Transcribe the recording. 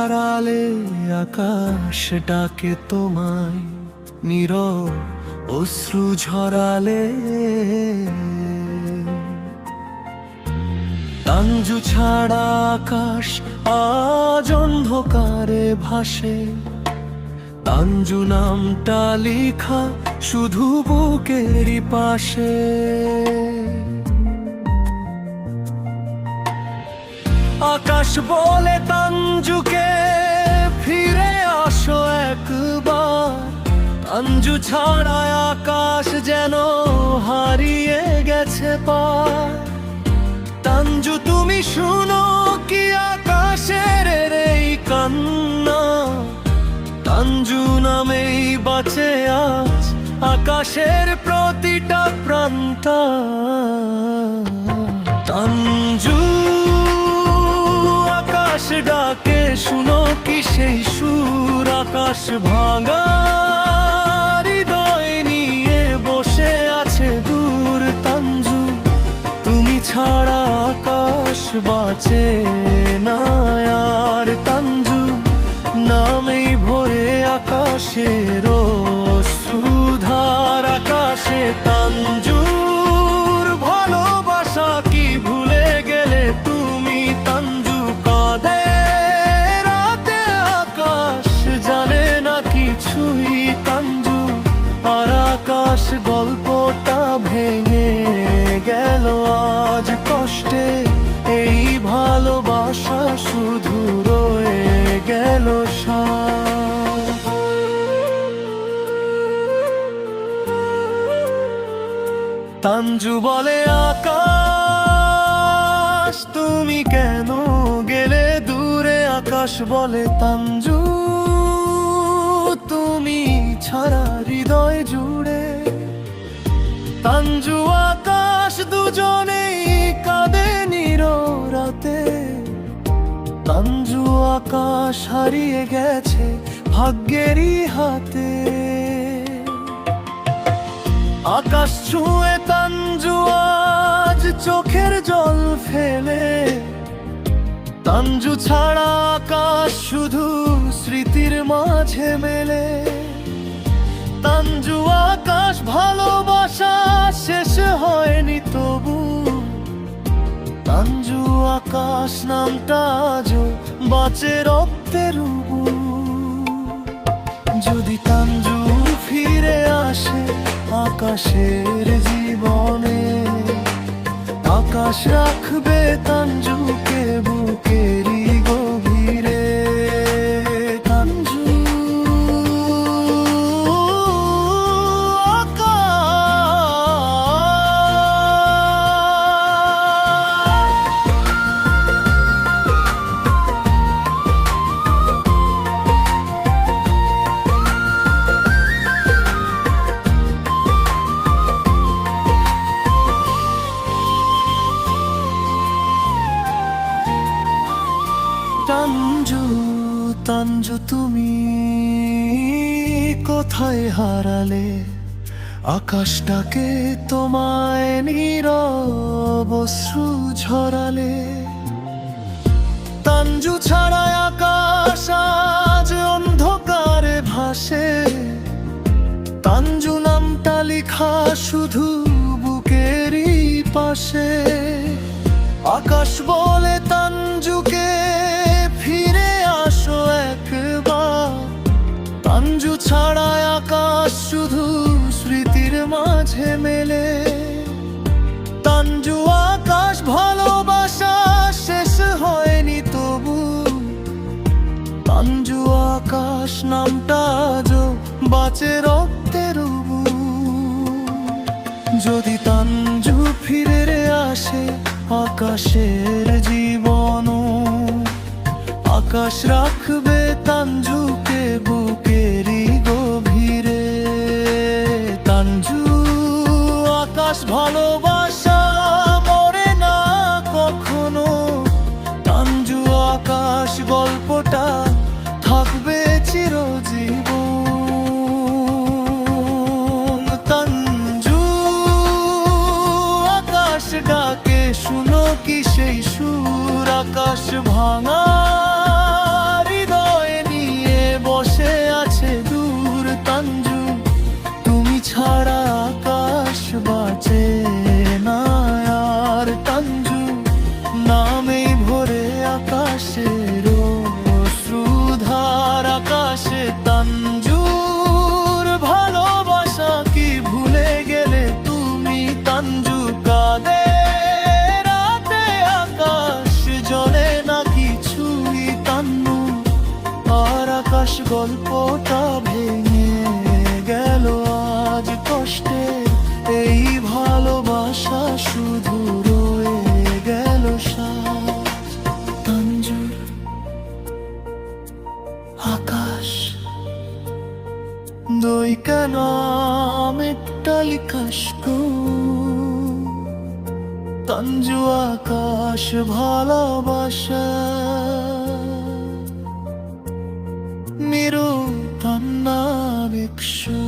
হারালে আকাশ ডাকে তোমায়, নীরব অশ্রু ঝরালে। তাঞ্জু ছাড়া আকাশ আজ অন্ধকারে ভাসে, তাঞ্জু নামটা লেখা শুধু বুকেরই পাশে। আকাশ বলে তাঞ্জুকে ফিরে আসো একবার, তাঞ্জু ছাড়া আকাশ যেন হারিয়ে গেছে পার। তাঞ্জু তুমি শুনো কি আকাশের এই কান্না, তাঞ্জু নামেই বাঁচে আজ আকাশের প্রতিটা প্রান্তা। তাঞ্জু আকাশ ডাকে শুনো কি সেই সুর, আকাশ ভাঙা হৃদয় নিয়ে বসে আছে দূর। তাঞ্জু তুমি ছাড়া আকাশ বাঁচে না আর, তাঞ্জু নামেই ভরে আকাশের সুধার। আকাশে তাঞ্জুর ভালোবাসা কি ভুলে গেলে তুমি? তাঞ্জু কাঁদে রাতে আকাশ জানে না কিছুই। তাঞ্জু আর আকাশ গল্পটা ভেঙে গেল আজ কষ্টে, এই ভালোবাসা শুধু রয়ে গেল সার। তাঞ্জু বলে আকাশ তুমি কেন গেলে দূরে? আকাশ বলে তাঞ্জু তুমি ছাড়া হৃদয় জুড়ে। তাঞ্জু আকাশ দুজনেই কাঁদে নীরবে, তাঞ্জু আকাশ হারিয়ে গেছে ভাগ্যেরই হাতে। আকাশ ছুঁয়ে তাঞ্জু আজ চোখের জল ফেলে, তাঞ্জু ছাড়া আকাশ শুধু স্মৃতির মাঝে মেলে। তাঞ্জু আকাশ ভালোবাসা শেষ হয়নি তবু, তাঞ্জু আকাশ নামটা আজও বাঁচে রক্তের উবু। যদি তাঞ্জু ফিরে আসে আকাশের জীবনে, আকাশ রাখবে তাঞ্জুকে বুকেরই গভীরে। তাঞ্জু তাঞ্জু তাঞ্জু তুমি কোথায় হারালে? আকাশটাকে তোমায় নীরব অশ্রু ঝরালে। তাঞ্জু ছাড়া আকাশ আজ অন্ধকারে ভাসে, তাঞ্জু নামটা লেখা শুধু বুকেরই পাশে। আকাশ বলে তাঞ্জুকে ফিরে আসো একবার, তাঞ্জু ছাড়া আকাশ শুধু স্মৃতির মাঝে মেলে। তাঞ্জু আকাশ ভালোবাসা শেষ হয়নি তবু, তাঞ্জু আকাশ নামটা আজও বাঁচে রক্তের উবু। যদি তাঞ্জু ফিরে আসে আকাশের জীবন, আকাশ রাখবে তাঞ্জুকে বুকেরই গভীরে। তাঞ্জু আকাশ ভালোবাসা মরে না কখনো, তাঞ্জু আকাশ গল্পটা থাকবে চিরজীবন। তাঞ্জু আকাশ ডাকে শুনো কি সেই সুর, আকাশ ভাঙা হৃদয় তাঞ্জুর ভালোবাসা কি ভুলে গেলে তুমি? তাঞ্জু কাঁদে রাতে, আকাশ জলে না কিছুই। তান্নু আর আকাশ গল্পটা ভেঙে গেল আজ কষ্টে। এই ভালোবাসা শুধু রয়ে গেল সাজ। তাঞ্জুর আকাশ দই কেনা মেটালিকাশকু তাঞ্জু আকাশ ভালোবাসা মিরু তান্না বিক্ষু।